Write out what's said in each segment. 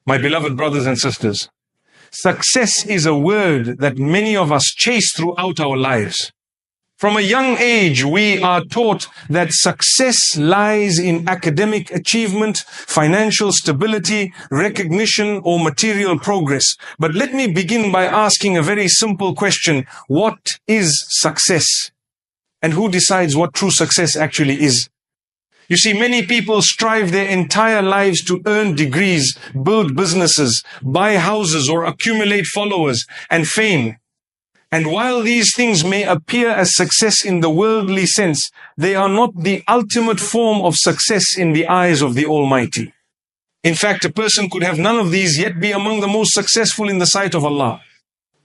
My beloved brothers and sisters, success is a word that many of us chase throughout our lives. From a young age, we are taught that success lies in academic achievement, financial stability, recognition, or material progress. But let me begin by asking a very simple question. What is success? And who decides what true success actually is? You see, many people strive their entire lives to earn degrees, build businesses, buy houses, or accumulate followers and fame. And while these things may appear as success in the worldly sense, they are not the ultimate form of success in the eyes of the Almighty. In fact, a person could have none of these yet be among the most successful in the sight of Allah.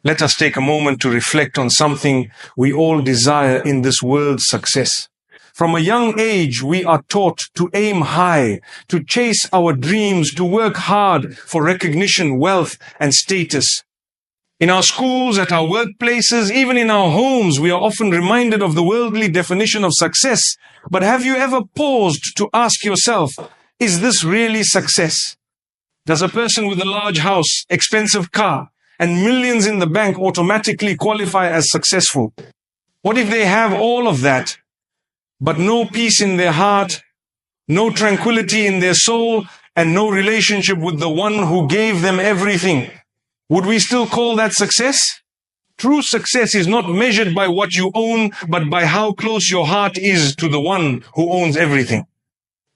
Let us take a moment to reflect on something we all desire in this world's success. From a young age, we are taught to aim high, to chase our dreams, to work hard for recognition, wealth, and status. In our schools, at our workplaces, even in our homes, we are often reminded of the worldly definition of success. But have you ever paused to ask yourself, is this really success? Does a person with a large house, expensive car, and millions in the bank automatically qualify as successful? What if they have all of that, but no peace in their heart, no tranquility in their soul, and no relationship with the one who gave them everything? Would we still call that success? True success is not measured by what you own, but by how close your heart is to the one who owns everything.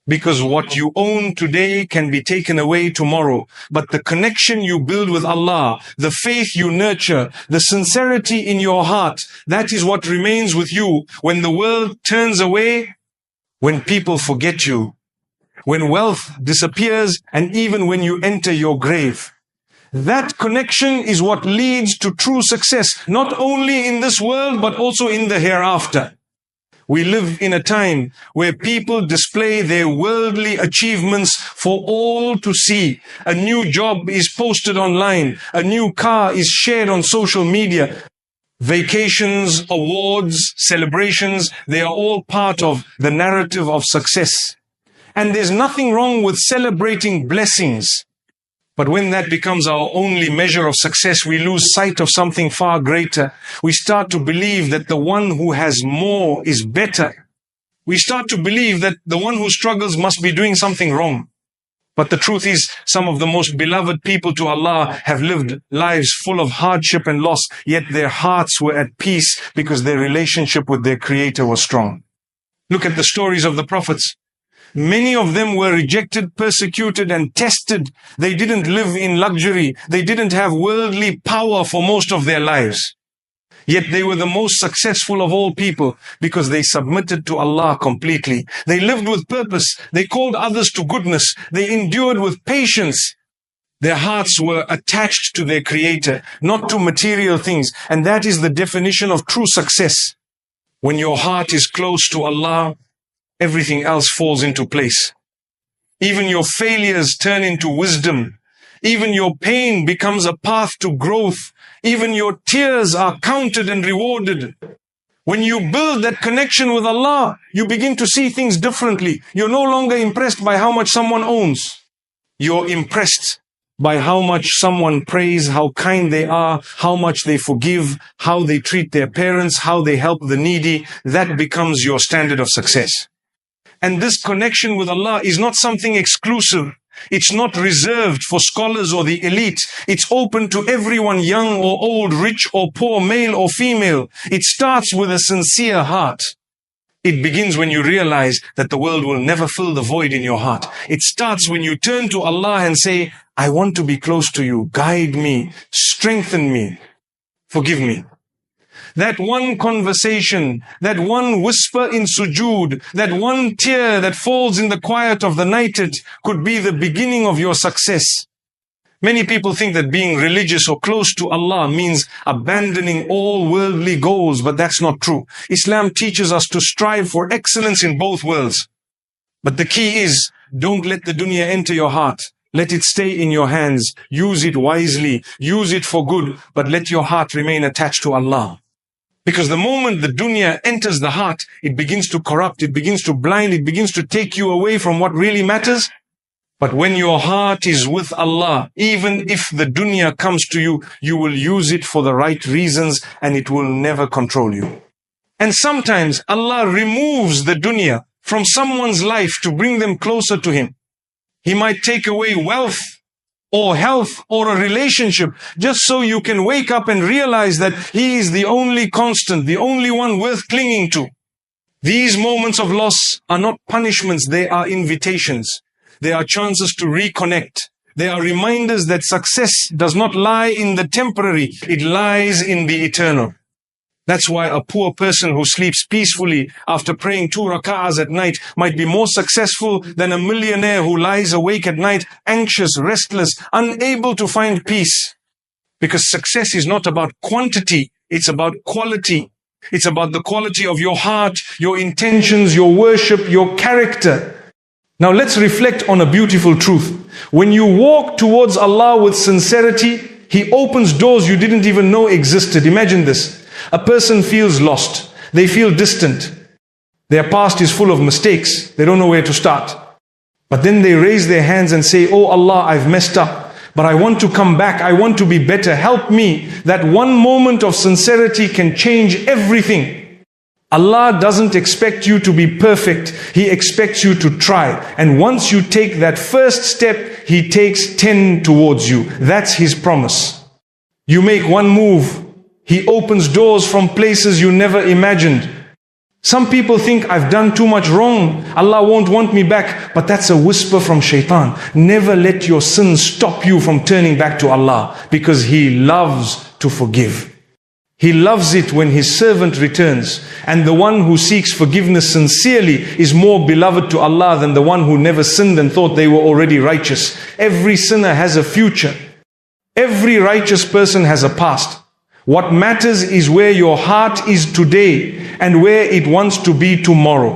Because what you own today can be taken away tomorrow. But the connection you build with Allah, the faith you nurture, the sincerity in your heart, that is what remains with you when the world turns away, when people forget you, when wealth disappears, and even when you enter your grave. That connection is what leads to true success, not only in this world, but also in the hereafter. We live in a time where people display their worldly achievements for all to see. A new job is posted online. A new car is shared on social media. Vacations, awards, celebrations, they are all part of the narrative of success. And there's nothing wrong with celebrating blessings. But when that becomes our only measure of success, we lose sight of something far greater. We start to believe that the one who has more is better. We start to believe that the one who struggles must be doing something wrong. But the truth is, some of the most beloved people to Allah have lived lives full of hardship and loss, yet their hearts were at peace because their relationship with their Creator was strong. Look at the stories of the prophets. Many of them were rejected, persecuted, and tested. They didn't live in luxury. They didn't have worldly power for most of their lives. Yet they were the most successful of all people because they submitted to Allah completely. They lived with purpose. They called others to goodness. They endured with patience. Their hearts were attached to their Creator, not to material things. And that is the definition of true success. When your heart is close to Allah, everything else falls into place. Even your failures turn into wisdom. Even your pain becomes a path to growth. Even your tears are counted and rewarded. When you build that connection with Allah, you begin to see things differently. You're no longer impressed by how much someone owns. You're impressed by how much someone prays, how kind they are, how much they forgive, how they treat their parents, how they help the needy. That becomes your standard of success. And this connection with Allah is not something exclusive. It's not reserved for scholars or the elite. It's open to everyone, young or old, rich or poor, male or female. It starts with a sincere heart. It begins when you realize that the world will never fill the void in your heart. It starts when you turn to Allah and say, I want to be close to you. Guide me, strengthen me, forgive me. That one conversation, that one whisper in sujood, that one tear that falls in the quiet of the night, it could be the beginning of your success. Many people think that being religious or close to Allah means abandoning all worldly goals, but that's not true. Islam teaches us to strive for excellence in both worlds. But the key is, don't let the dunya enter your heart. Let it stay in your hands. Use it wisely. Use it for good, but let your heart remain attached to Allah. Because the moment the dunya enters the heart, it begins to corrupt, it begins to blind, it begins to take you away from what really matters. But when your heart is with Allah, even if the dunya comes to you, you will use it for the right reasons and it will never control you. And sometimes Allah removes the dunya from someone's life to bring them closer to Him. He might take away wealth or health or a relationship just so you can wake up and realize that He is the only constant, the only one worth clinging to. These moments of loss are not punishments, they are invitations. They are chances to reconnect. They are reminders that success does not lie in the temporary, it lies in the eternal. That's why a poor person who sleeps peacefully after praying 2 rak'ahs at night might be more successful than a millionaire who lies awake at night, anxious, restless, unable to find peace. Because success is not about quantity, it's about quality. It's about the quality of your heart, your intentions, your worship, your character. Now let's reflect on a beautiful truth. When you walk towards Allah with sincerity, He opens doors you didn't even know existed. Imagine this. A person feels lost. They feel distant. Their past is full of mistakes. They don't know where to start. But then they raise their hands and say, "Oh Allah, I've messed up, but I want to come back. I want to be better. Help me." That one moment of sincerity can change everything. Allah doesn't expect you to be perfect. He expects you to try. And once you take that first step, He takes 10 towards you. That's His promise. You make one move, He opens doors from places you never imagined. Some people think, "I've done too much wrong, Allah won't want me back." But that's a whisper from shaitan. Never let your sins stop you from turning back to Allah, because He loves to forgive. He loves it when His servant returns. And the one who seeks forgiveness sincerely is more beloved to Allah than the one who never sinned and thought they were already righteous. Every sinner has a future. Every righteous person has a past. What matters is where your heart is today and where it wants to be tomorrow.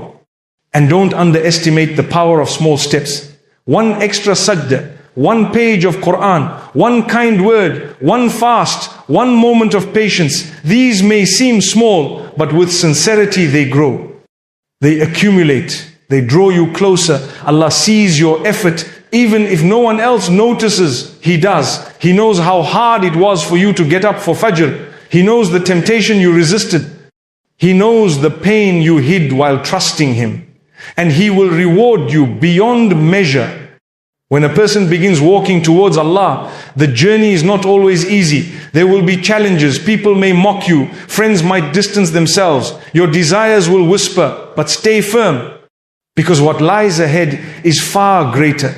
And don't underestimate the power of small steps. One extra sajda, one page of Quran, one kind word, one fast, one moment of patience. These may seem small, but with sincerity they grow. They accumulate. They draw you closer. Allah sees your effort. Even if no one else notices, He does. He knows how hard it was for you to get up for Fajr. He knows the temptation you resisted. He knows the pain you hid while trusting Him. And He will reward you beyond measure. When a person begins walking towards Allah, the journey is not always easy. There will be challenges. People may mock you. Friends might distance themselves. Your desires will whisper, but stay firm. Because what lies ahead is far greater.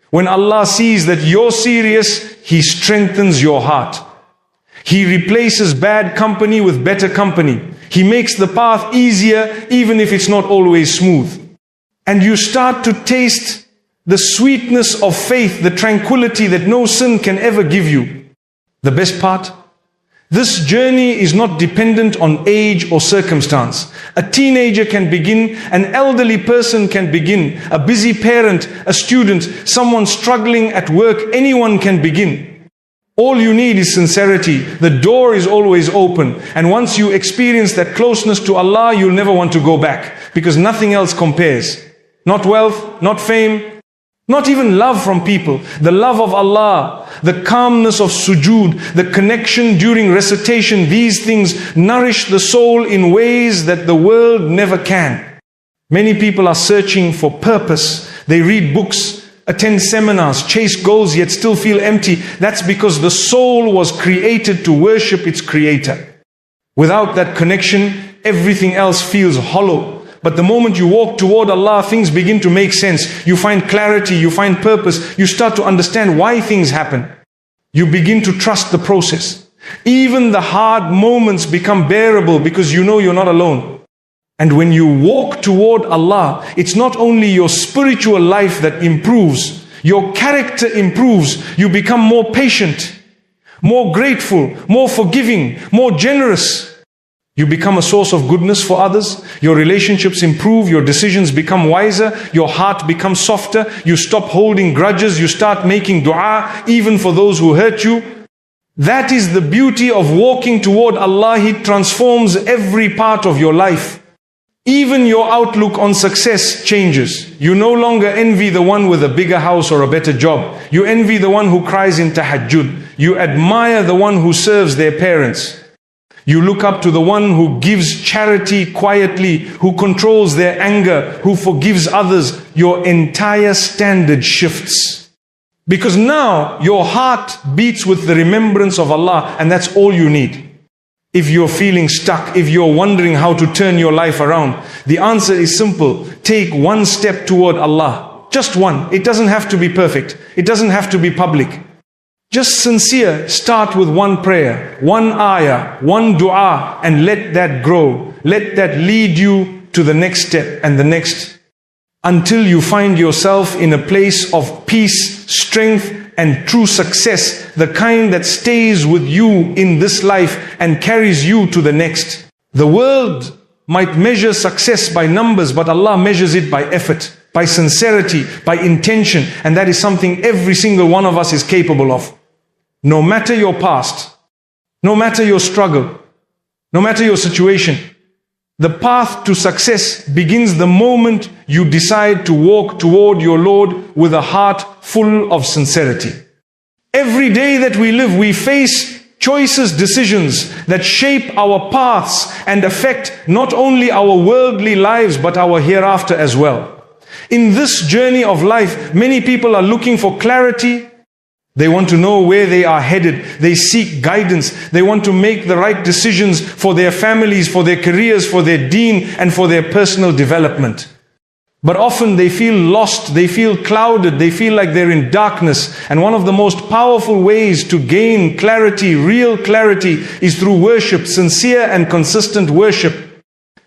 When Allah sees that you're serious, He strengthens your heart. He replaces bad company with better company. He makes the path easier, even if it's not always smooth. And you start to taste the sweetness of faith, the tranquility that no sin can ever give you. The best part? This journey is not dependent on age or circumstance. A teenager can begin, an elderly person can begin, a busy parent, a student, someone struggling at work, anyone can begin. All you need is sincerity. The door is always open. And once you experience that closeness to Allah, you'll never want to go back, because nothing else compares. Not wealth, not fame, not even love from people. The love of Allah, the calmness of sujood, the connection during recitation, these things nourish the soul in ways that the world never can. Many people are searching for purpose. They read books, attend seminars, chase goals, yet still feel empty. That's because the soul was created to worship its Creator. Without that connection, everything else feels hollow. But the moment you walk toward Allah, things begin to make sense. You find clarity, you find purpose. You start to understand why things happen. You begin to trust the process. Even the hard moments become bearable because you know you're not alone. And when you walk toward Allah, it's not only your spiritual life that improves, your character improves. You become more patient, more grateful, more forgiving, more generous. You become a source of goodness for others. Your relationships improve. Your decisions become wiser. Your heart becomes softer. You stop holding grudges. You start making dua even for those who hurt you. That is the beauty of walking toward Allah. He transforms every part of your life. Even your outlook on success changes. You no longer envy the one with a bigger house or a better job. You envy the one who cries in tahajjud. You admire the one who serves their parents. You look up to the one who gives charity quietly, who controls their anger, who forgives others. Your entire standard shifts. Because now your heart beats with the remembrance of Allah, and that's all you need. If you're feeling stuck, if you're wondering how to turn your life around, the answer is simple. Take one step toward Allah. Just one. It doesn't have to be perfect. It doesn't have to be public. Just sincere. Start with one prayer, one ayah, one dua, and let that grow. Let that lead you to the next step and the next, until you find yourself in a place of peace, strength, and true success, the kind that stays with you in this life and carries you to the next. The world might measure success by numbers, but Allah measures it by effort, by sincerity, by intention, and that is something every single one of us is capable of. No matter your past, no matter your struggle, no matter your situation, the path to success begins the moment you decide to walk toward your Lord with a heart full of sincerity. Every day that we live, we face choices, decisions that shape our paths and affect not only our worldly lives but our hereafter as well. In this journey of life, many people are looking for clarity. They want to know where they are headed. They seek guidance. They want to make the right decisions for their families, for their careers, for their deen, and for their personal development. But often they feel lost, they feel clouded, they feel like they're in darkness. And one of the most powerful ways to gain clarity, real clarity, is through worship, sincere and consistent worship.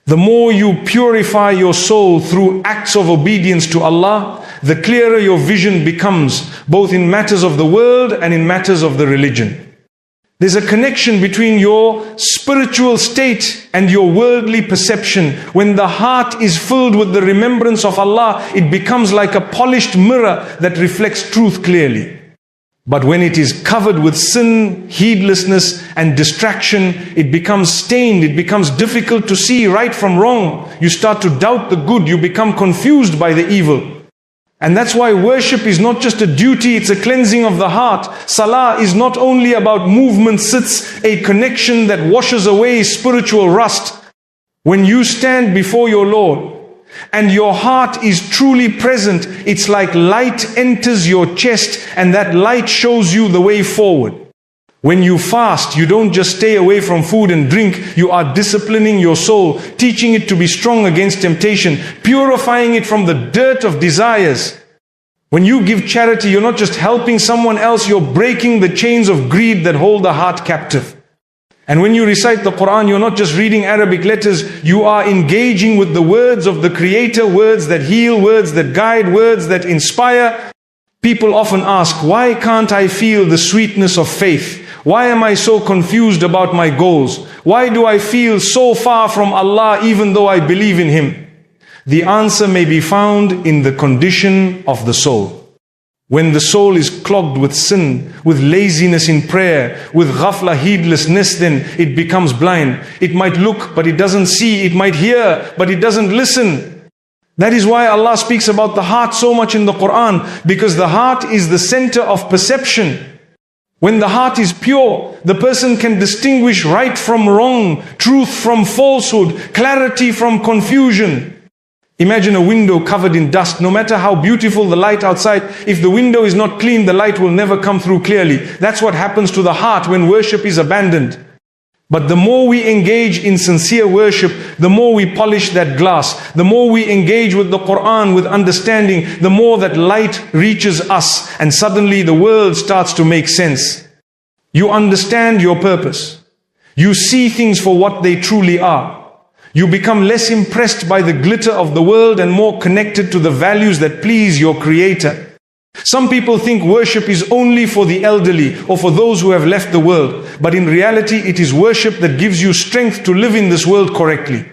The more you purify your soul through acts of obedience to Allah, the clearer your vision becomes, both in matters of the world and in matters of the religion. There's a connection between your spiritual state and your worldly perception. When the heart is filled with the remembrance of Allah, it becomes like a polished mirror that reflects truth clearly. But when it is covered with sin, heedlessness and distraction, it becomes stained, it becomes difficult to see right from wrong. You start to doubt the good, you become confused by the evil. And that's why worship is not just a duty, it's a cleansing of the heart. Salah is not only about movement, it's a connection that washes away spiritual rust. When you stand before your Lord and your heart is truly present, it's like light enters your chest and that light shows you the way forward. When you fast, you don't just stay away from food and drink, you are disciplining your soul, teaching it to be strong against temptation, purifying it from the dirt of desires. When you give charity, you're not just helping someone else, you're breaking the chains of greed that hold the heart captive. And when you recite the Quran, you're not just reading Arabic letters, you are engaging with the words of the Creator, words that heal, words that guide, words that inspire. People often ask, why can't I feel the sweetness of faith? Why am I so confused about my goals? Why do I feel so far from Allah even though I believe in Him? The answer may be found in the condition of the soul. When the soul is clogged with sin, with laziness in prayer, with ghafla, heedlessness, then it becomes blind. It might look, but it doesn't see. It might hear, but it doesn't listen. That is why Allah speaks about the heart so much in the Quran, because the heart is the center of perception. When the heart is pure, the person can distinguish right from wrong, truth from falsehood, clarity from confusion. Imagine a window covered in dust. No matter how beautiful the light outside, if the window is not clean, the light will never come through clearly. That's what happens to the heart when worship is abandoned. But the more we engage in sincere worship, the more we polish that glass. The more we engage with the Quran, with understanding, the more that light reaches us. And suddenly the world starts to make sense. You understand your purpose. You see things for what they truly are. You become less impressed by the glitter of the world and more connected to the values that please your Creator. Some people think worship is only for the elderly or for those who have left the world. But in reality, it is worship that gives you strength to live in this world correctly.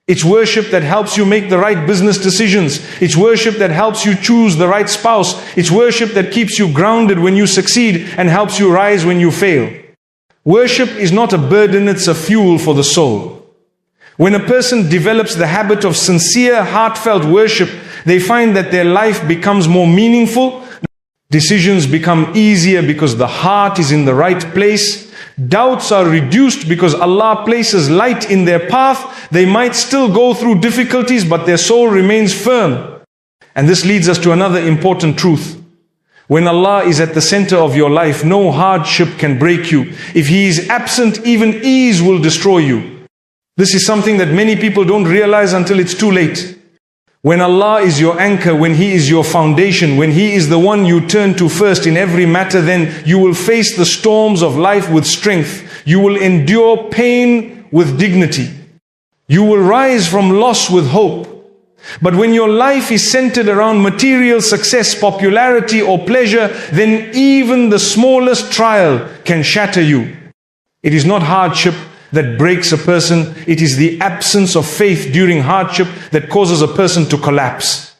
It's worship that helps you make the right business decisions. It's worship that helps you choose the right spouse. It's worship that keeps you grounded when you succeed and helps you rise when you fail. Worship is not a burden, it's a fuel for the soul. When a person develops the habit of sincere, heartfelt worship, they find that their life becomes more meaningful. Decisions become easier because the heart is in the right place. Doubts are reduced because Allah places light in their path. They might still go through difficulties, but their soul remains firm. And this leads us to another important truth. When Allah is at the center of your life, no hardship can break you. If He is absent, even ease will destroy you. This is something that many people don't realize until it's too late. When Allah is your anchor, when He is your foundation, when He is the one you turn to first in every matter, then you will face the storms of life with strength. You will endure pain with dignity. You will rise from loss with hope. But when your life is centered around material success, popularity or pleasure, then even the smallest trial can shatter you. It is not hardship that breaks a person. It is the absence of faith during hardship that causes a person to collapse.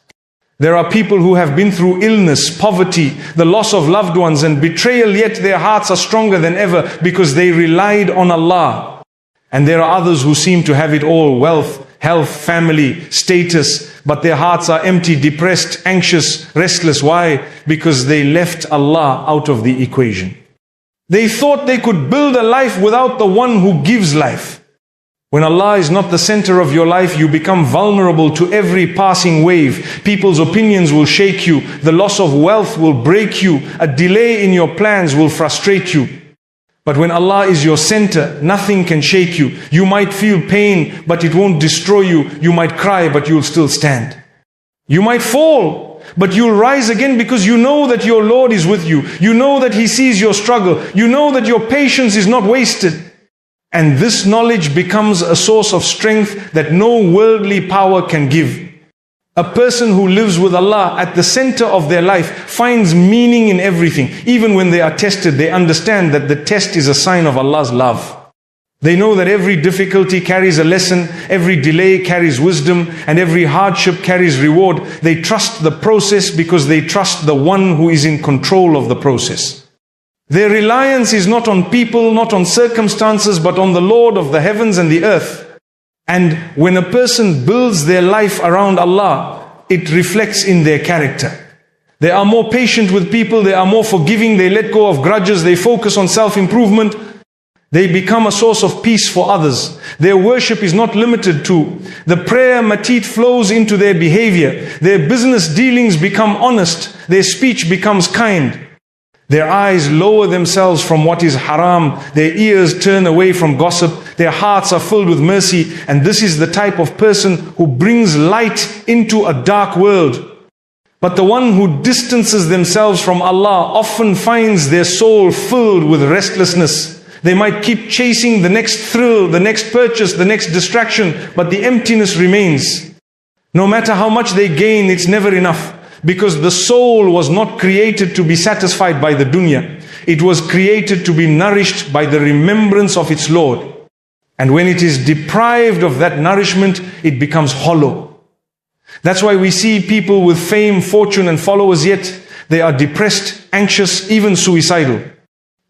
There are people who have been through illness, poverty, the loss of loved ones and betrayal, yet their hearts are stronger than ever because they relied on Allah. And there are others who seem to have it all: wealth, health, family, status, but their hearts are empty, depressed, anxious, restless. Why? Because they left Allah out of the equation. They thought they could build a life without the one who gives life. When Allah is not the center of your life, you become vulnerable to every passing wave. People's opinions will shake you. The loss of wealth will break you. A delay in your plans will frustrate you. But when Allah is your center, nothing can shake you. You might feel pain, but it won't destroy you. You might cry, but you'll still stand. You might fall, but you'll rise again because you know that your Lord is with you. You know that He sees your struggle. You know that your patience is not wasted. And this knowledge becomes a source of strength that no worldly power can give. A person who lives with Allah at the center of their life finds meaning in everything. Even when they are tested, they understand that the test is a sign of Allah's love. They know that every difficulty carries a lesson, every delay carries wisdom, and every hardship carries reward. They trust the process because they trust the one who is in control of the process. Their reliance is not on people, not on circumstances, but on the Lord of the heavens and the earth. And when a person builds their life around Allah, it reflects in their character. They are more patient with people, they are more forgiving, they let go of grudges, they focus on self-improvement. They become a source of peace for others. Their worship is not limited to the prayer matit flows into their behavior. Their business dealings become honest. Their speech becomes kind. Their eyes lower themselves from what is haram. Their ears turn away from gossip. Their hearts are filled with mercy. And this is the type of person who brings light into a dark world. But the one who distances themselves from Allah often finds their soul filled with restlessness. They might keep chasing the next thrill, the next purchase, the next distraction, but the emptiness remains. No matter how much they gain, it's never enough. Because the soul was not created to be satisfied by the dunya. It was created to be nourished by the remembrance of its Lord. And when it is deprived of that nourishment, it becomes hollow. That's why we see people with fame, fortune and followers, yet they are depressed, anxious, even suicidal.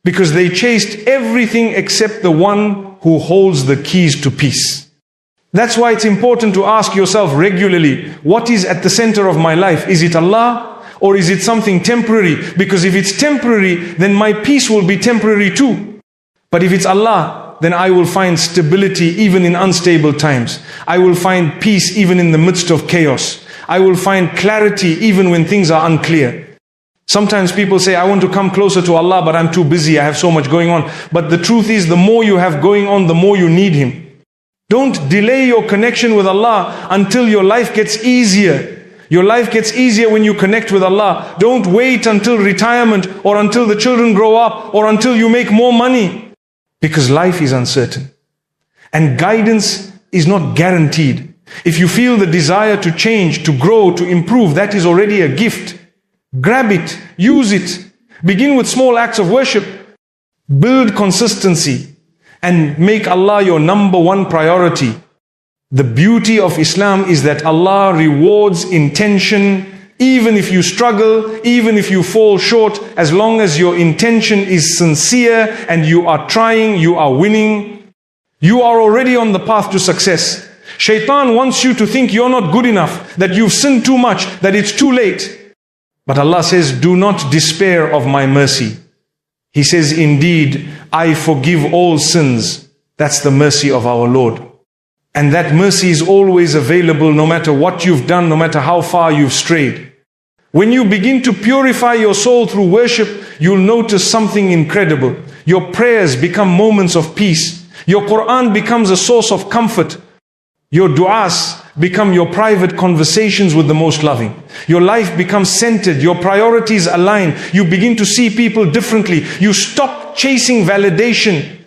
Because they chased everything except the one who holds the keys to peace. That's why it's important to ask yourself regularly, what is at the center of my life? Is it Allah or is it something temporary? Because if it's temporary, then my peace will be temporary too. But if it's Allah, then I will find stability even in unstable times. I will find peace even in the midst of chaos. I will find clarity even when things are unclear. Sometimes people say, I want to come closer to Allah, but I'm too busy, I have so much going on. But the truth is, the more you have going on, the more you need Him. Don't delay your connection with Allah until your life gets easier. Your life gets easier when you connect with Allah. Don't wait until retirement or until the children grow up or until you make more money. Because life is uncertain. And guidance is not guaranteed. If you feel the desire to change, to grow, to improve, that is already a gift. Grab it, use it. Begin with small acts of worship. Build consistency. And make Allah your number one priority. The beauty of Islam is that Allah rewards intention, even if you struggle, even if you fall short, as long as your intention is sincere and you are trying, you are winning. You are already on the path to success. Shaitan wants you to think you're not good enough, that you've sinned too much, that it's too late. But Allah says, do not despair of my mercy. He says, indeed, I forgive all sins. That's the mercy of our Lord. And that mercy is always available no matter what you've done, no matter how far you've strayed. When you begin to purify your soul through worship, you'll notice something incredible. Your prayers become moments of peace. Your Quran becomes a source of comfort. Your du'as become your private conversations with the most loving. Your life becomes centered. Your priorities align. You begin to see people differently. You stop chasing validation.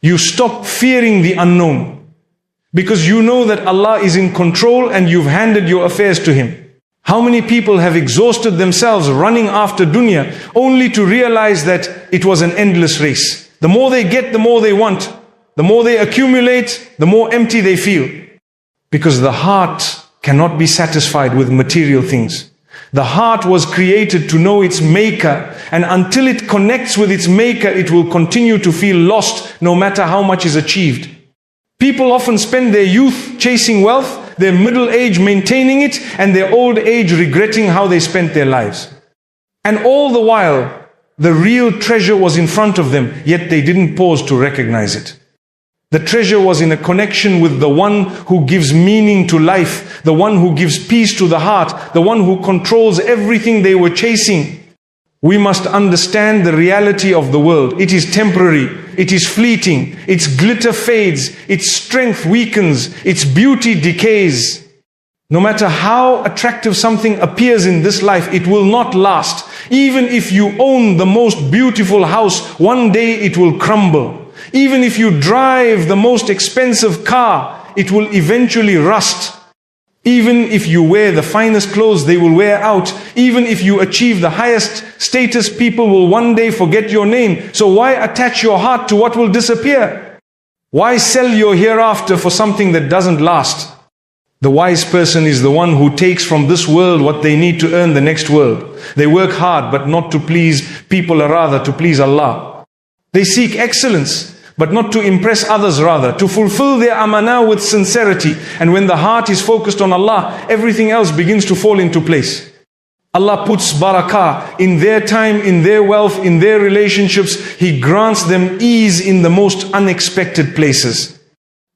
You stop fearing the unknown. Because you know that Allah is in control and you've handed your affairs to Him. How many people have exhausted themselves running after dunya only to realize that it was an endless race? The more they get, the more they want. The more they accumulate, the more empty they feel. Because the heart cannot be satisfied with material things. The heart was created to know its maker, and until it connects with its maker, it will continue to feel lost no matter how much is achieved. People often spend their youth chasing wealth, their middle age maintaining it, and their old age regretting how they spent their lives. And all the while, the real treasure was in front of them, yet they didn't pause to recognize it. The treasure was in a connection with the one who gives meaning to life, the one who gives peace to the heart, the one who controls everything they were chasing. We must understand the reality of the world. It is temporary, it is fleeting, its glitter fades, its strength weakens, its beauty decays. No matter how attractive something appears in this life, it will not last. Even if you own the most beautiful house, one day it will crumble. Even if you drive the most expensive car, it will eventually rust. Even if you wear the finest clothes, they will wear out. Even if you achieve the highest status, people will one day forget your name. So why attach your heart to what will disappear? Why sell your hereafter for something that doesn't last? The wise person is the one who takes from this world what they need to earn the next world. They work hard, but not to please people, or rather to please Allah. They seek excellence, but not to impress others, rather to fulfill their amanah with sincerity. And when the heart is focused on Allah, everything else begins to fall into place. Allah puts barakah in their time, in their wealth, in their relationships. He grants them ease in the most unexpected places.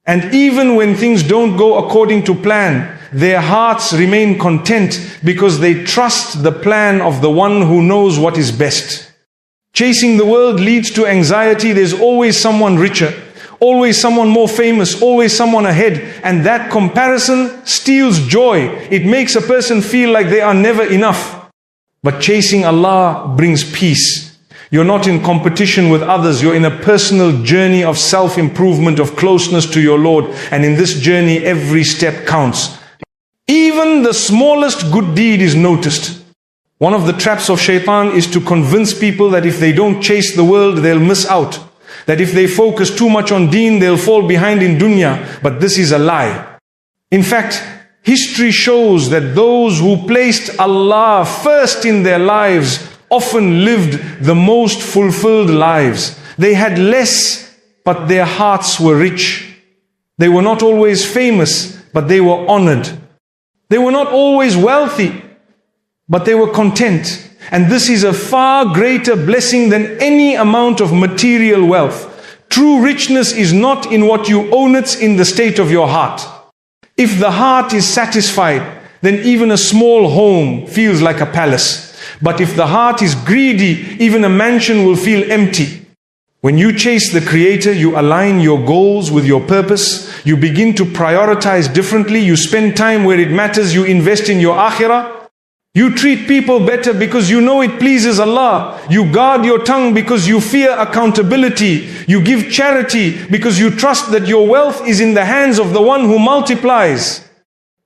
And even when things don't go according to plan, their hearts remain content because they trust the plan of the one who knows what is best. Chasing the world leads to anxiety. There's always someone richer, always someone more famous, always someone ahead. And that comparison steals joy. It makes a person feel like they are never enough. But chasing Allah brings peace. You're not in competition with others. You're in a personal journey of self-improvement, of closeness to your Lord. And in this journey, every step counts. Even the smallest good deed is noticed. One of the traps of shaitan is to convince people that if they don't chase the world, they'll miss out. That if they focus too much on deen, they'll fall behind in dunya. But this is a lie. In fact, history shows that those who placed Allah first in their lives often lived the most fulfilled lives. They had less, but their hearts were rich. They were not always famous, but they were honored. They were not always wealthy, but they were content. And this is a far greater blessing than any amount of material wealth. True richness is not in what you own, it's in the state of your heart. If the heart is satisfied, then even a small home feels like a palace. But if the heart is greedy, even a mansion will feel empty. When you chase the Creator, you align your goals with your purpose. You begin to prioritize differently. You spend time where it matters. You invest in your akhirah. You treat people better because you know it pleases Allah. You guard your tongue because you fear accountability. You give charity because you trust that your wealth is in the hands of the one who multiplies.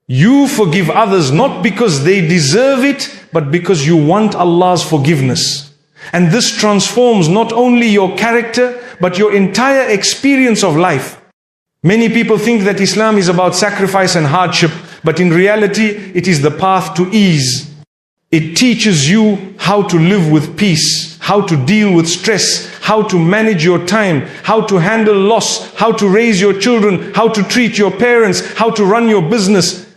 You forgive others not because they deserve it, but because you want Allah's forgiveness. And this transforms not only your character, but your entire experience of life. Many people think that Islam is about sacrifice and hardship, but in reality, it is the path to ease. It teaches you how to live with peace, how to deal with stress, how to manage your time, how to handle loss, how to raise your children, how to treat your parents, how to run your business,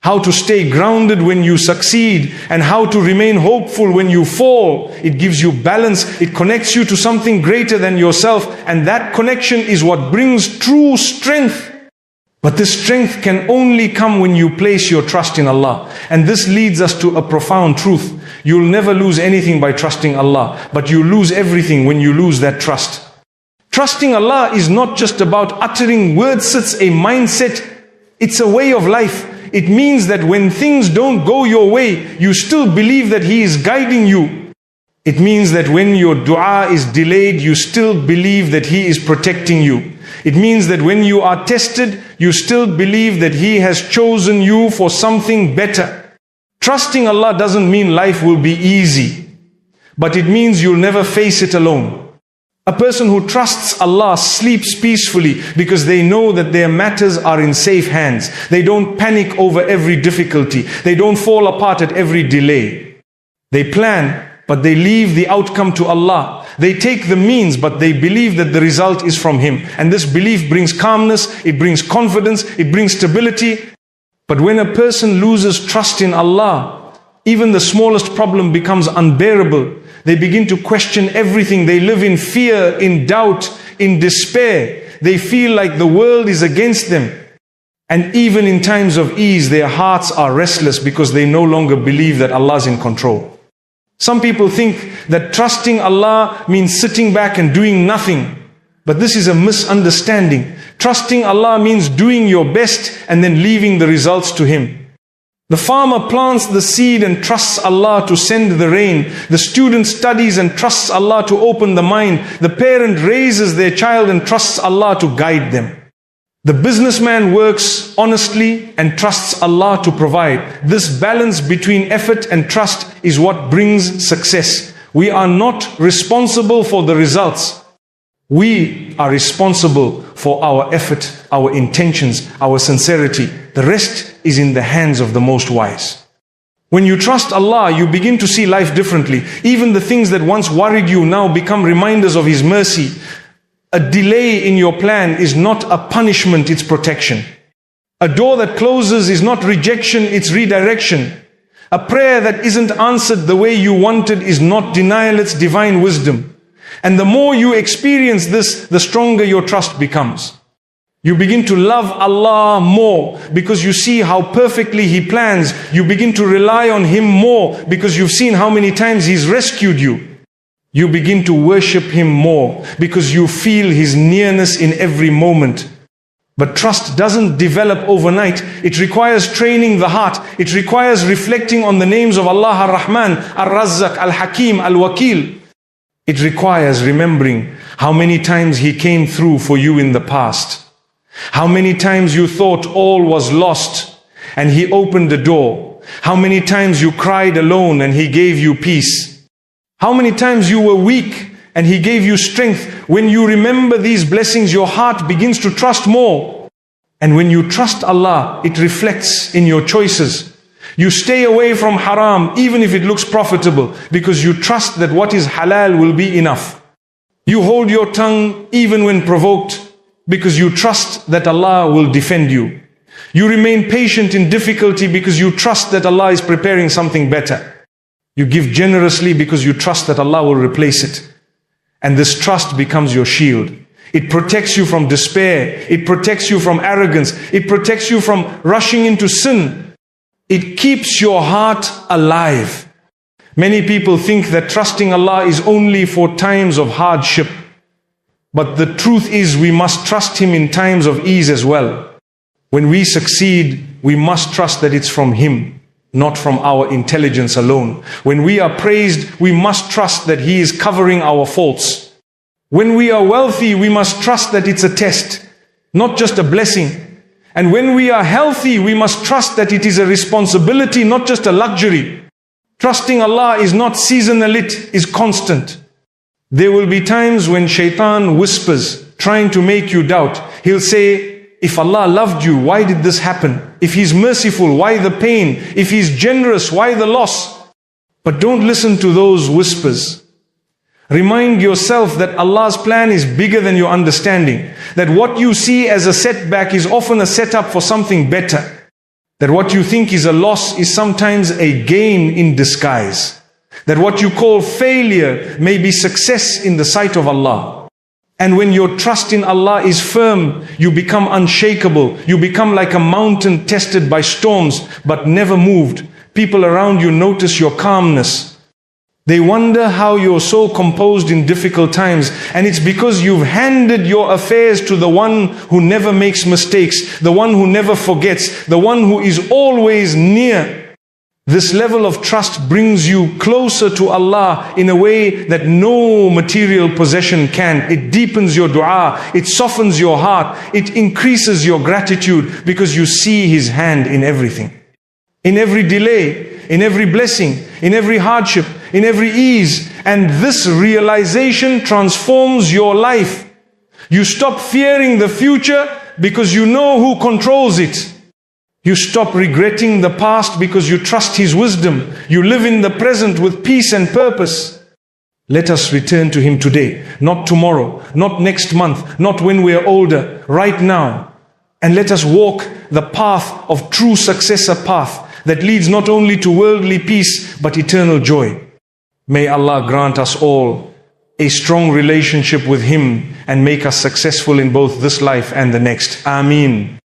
how to stay grounded when you succeed, and how to remain hopeful when you fall. It gives you balance. It connects you to something greater than yourself, and that connection is what brings true strength. But this strength can only come when you place your trust in Allah. And this leads us to a profound truth. You'll never lose anything by trusting Allah, but you lose everything when you lose that trust. Trusting Allah is not just about uttering words, it's a mindset, it's a way of life. It means that when things don't go your way, you still believe that He is guiding you. It means that when your dua is delayed, you still believe that He is protecting you. It means that when you are tested, you still believe that He has chosen you for something better. Trusting Allah doesn't mean life will be easy, but it means you'll never face it alone. A person who trusts Allah sleeps peacefully because they know that their matters are in safe hands. They don't panic over every difficulty. They don't fall apart at every delay. They plan, but they leave the outcome to Allah. They take the means, but they believe that the result is from Him. And this belief brings calmness, it brings confidence, it brings stability. But when a person loses trust in Allah, even the smallest problem becomes unbearable. They begin to question everything. They live in fear, in doubt, in despair. They feel like the world is against them. And even in times of ease, their hearts are restless because they no longer believe that Allah is in control. Some people think that trusting Allah means sitting back and doing nothing. But this is a misunderstanding. Trusting Allah means doing your best and then leaving the results to Him. The farmer plants the seed and trusts Allah to send the rain. The student studies and trusts Allah to open the mind. The parent raises their child and trusts Allah to guide them. The businessman works honestly and trusts Allah to provide. This balance between effort and trust is what brings success. We are not responsible for the results. We are responsible for our effort, our intentions, our sincerity. The rest is in the hands of the Most Wise. When you trust Allah, you begin to see life differently. Even the things that once worried you now become reminders of His mercy. A delay in your plan is not a punishment, it's protection. A door that closes is not rejection, it's redirection. A prayer that isn't answered the way you wanted is not denial, it's divine wisdom. And the more you experience this, the stronger your trust becomes. You begin to love Allah more because you see how perfectly He plans. You begin to rely on Him more because you've seen how many times He's rescued you. You begin to worship Him more because you feel His nearness in every moment. But trust doesn't develop overnight. It requires training the heart. It requires reflecting on the names of Allah Ar-Rahman, Ar-Razzaq, Al-Hakim, Al-Wakil. It requires remembering how many times He came through for you in the past. How many times you thought all was lost and He opened the door. How many times you cried alone and He gave you peace. How many times you were weak and He gave you strength. When you remember these blessings, your heart begins to trust more. And when you trust Allah, it reflects in your choices. You stay away from haram even if it looks profitable because you trust that what is halal will be enough. You hold your tongue even when provoked because you trust that Allah will defend you. You remain patient in difficulty because you trust that Allah is preparing something better. You give generously because you trust that Allah will replace it. And this trust becomes your shield. It protects you from despair. It protects you from arrogance. It protects you from rushing into sin. It keeps your heart alive. Many people think that trusting Allah is only for times of hardship. But the truth is we must trust Him in times of ease as well. When we succeed, we must trust that it's from Him, not from our intelligence alone. When we are praised, we must trust that He is covering our faults. When we are wealthy, we must trust that it's a test, not just a blessing. And when we are healthy, we must trust that it is a responsibility, not just a luxury. Trusting Allah is not seasonal, it is constant. There will be times when shaitan whispers, trying to make you doubt. He'll say, if Allah loved you, why did this happen? If He's merciful, why the pain? If He's generous, why the loss? But don't listen to those whispers. Remind yourself that Allah's plan is bigger than your understanding. That what you see as a setback is often a setup for something better. That what you think is a loss is sometimes a gain in disguise. That what you call failure may be success in the sight of Allah. And when your trust in Allah is firm, you become unshakable. You become like a mountain tested by storms but never moved. People around you notice your calmness. They wonder how you're so composed in difficult times, and it's because you've handed your affairs to the one who never makes mistakes, the one who never forgets, the one who is always near. This level of trust brings you closer to Allah in a way that no material possession can. It deepens your dua, it softens your heart, it increases your gratitude because you see His hand in everything. In every delay, in every blessing, in every hardship, in every ease. And this realization transforms your life. You stop fearing the future because you know who controls it. You stop regretting the past because you trust His wisdom. You live in the present with peace and purpose. Let us return to Him today, not tomorrow, not next month, not when we are older, right now. And let us walk the path of true successor path that leads not only to worldly peace but eternal joy. May Allah grant us all a strong relationship with Him and make us successful in both this life and the next. Ameen.